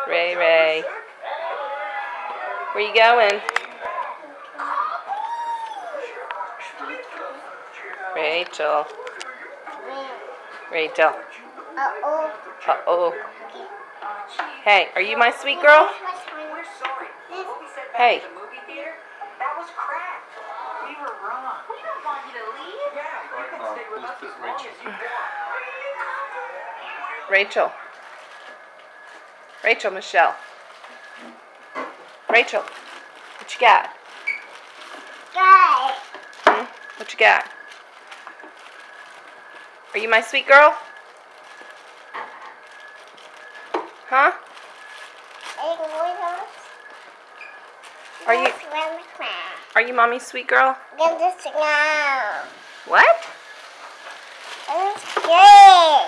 Ray Ray. Where you going? Rachel. Rachel. Uh-oh. Uh-oh. Hey, are you my sweet girl? Hey. That was crap. We were wrong. We don't want you to leave. Yeah, you can stay with us as long as you want. Rachel. Rachel, Michelle. Rachel, what you got? Good. What you got? Are you my sweet girl? Huh? Are you mommy's sweet girl? What?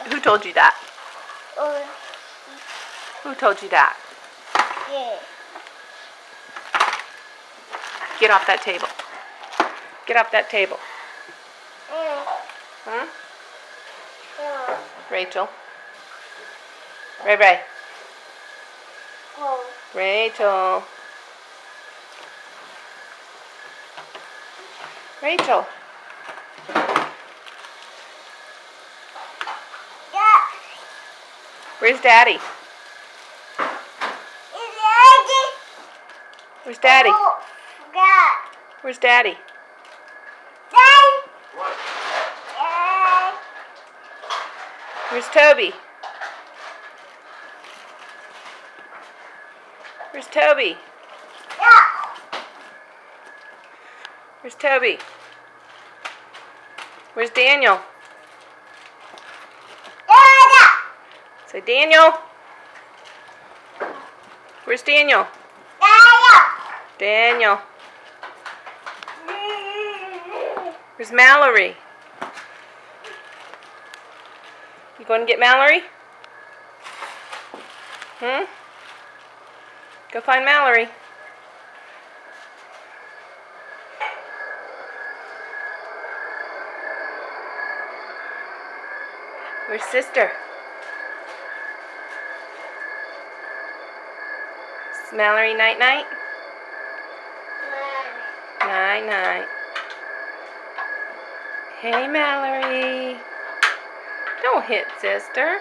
Who told you that? Who told you that? Get off that table. Get off that table. Huh? Rachel. Ray Ray. Rachel. Rachel. Where's Daddy? Where's Daddy? Where's Daddy? Where's Toby? Where's Toby? Where's Toby? Where's Daniel? Say Daniel. Where's Daniel? Daniel. Where's Mallory? You going to get Mallory? Go find Mallory. Where's sister? Is Mallory night-night? Night-night. Hey, Mallory. Don't hit sister.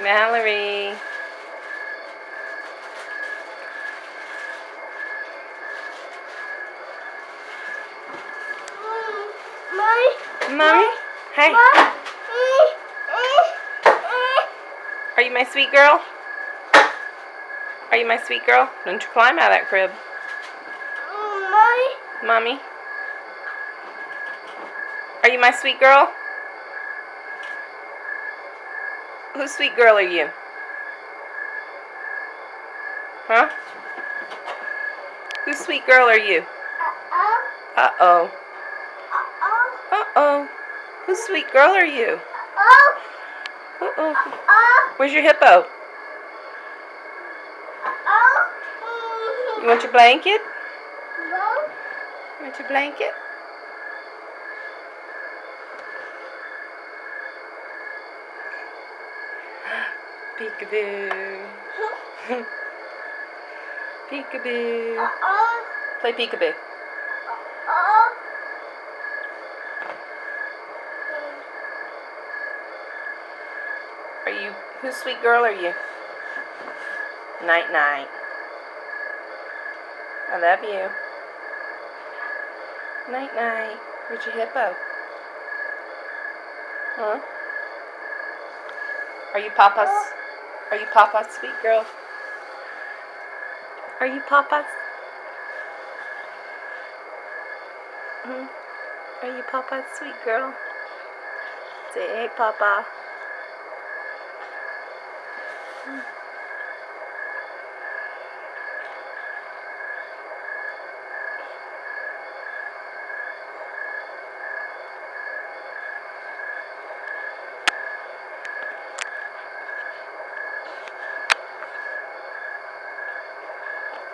Mallory. Mommy? Hey. Are you my sweet girl? Are you my sweet girl? Don't you climb out of that crib. Mommy? Are you my sweet girl? Whose sweet girl are you? Huh? Whose sweet girl are you? Uh-oh. Uh-oh. Whose sweet girl are you? Uh-oh. Where's your hippo? You want your blanket? You want your blanket? Peekaboo. Peekaboo. Play peekaboo. Are you, whose sweet girl are you? Night night. I love you. Night night. Where's your hippo? Huh? Are you Papa's? Are you Papa's sweet girl? Are you Papa's? Are you Papa's sweet girl? Say, hey, Papa.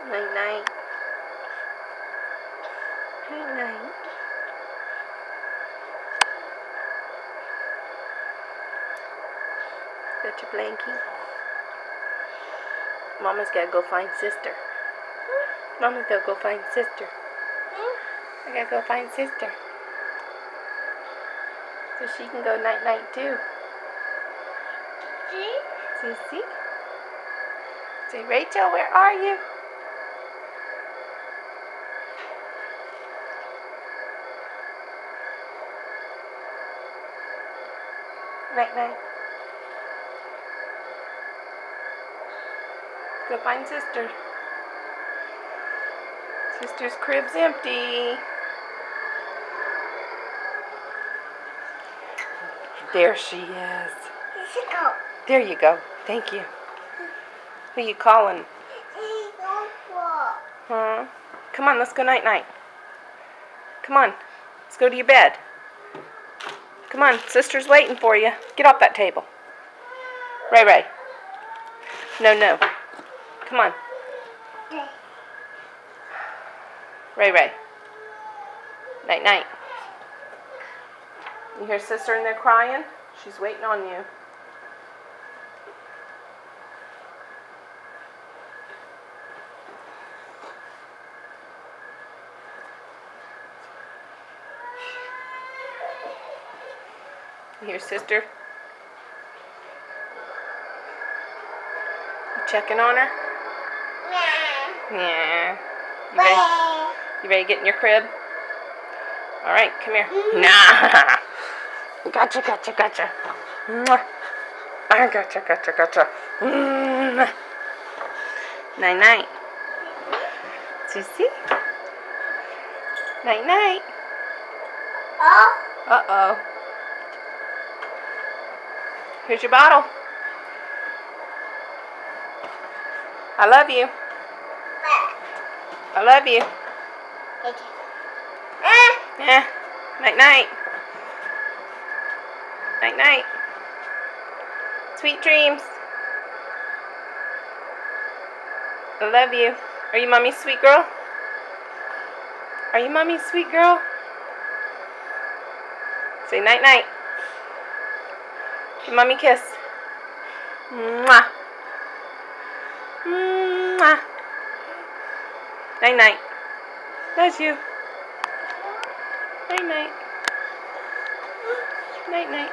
Night night. Night night. Got your blankie. Mama's gotta go find sister. Mama's gotta go find sister. I gotta go find sister. So she can go night-night too. See? Say, Rachel, where are you? Night-night. Go find sister. Sister's crib's empty. There she is. There you go. Thank you. Who you calling? Huh? Come on, let's go night-night. Come on. Let's go to your bed. Come on, sister's waiting for you. Get off that table. Ray. No. Come on. Ray. Night-night. You hear sister in there crying? She's waiting on you. You hear sister? You checking on her? Yeah. You ready to get in your crib? Alright, come here. Nah. Gotcha. Mwah. I gotcha. Night-night. Sissy? Night-night. Uh-oh. Here's your bottle. I love you. Yeah. Night-night. Night-night. Sweet dreams. I love you. Are you mommy's sweet girl? Are you mommy's sweet girl? Say night-night. Give mommy a kiss. Mwah. Mwah. Night-night. Love you. Night-night. Night-night.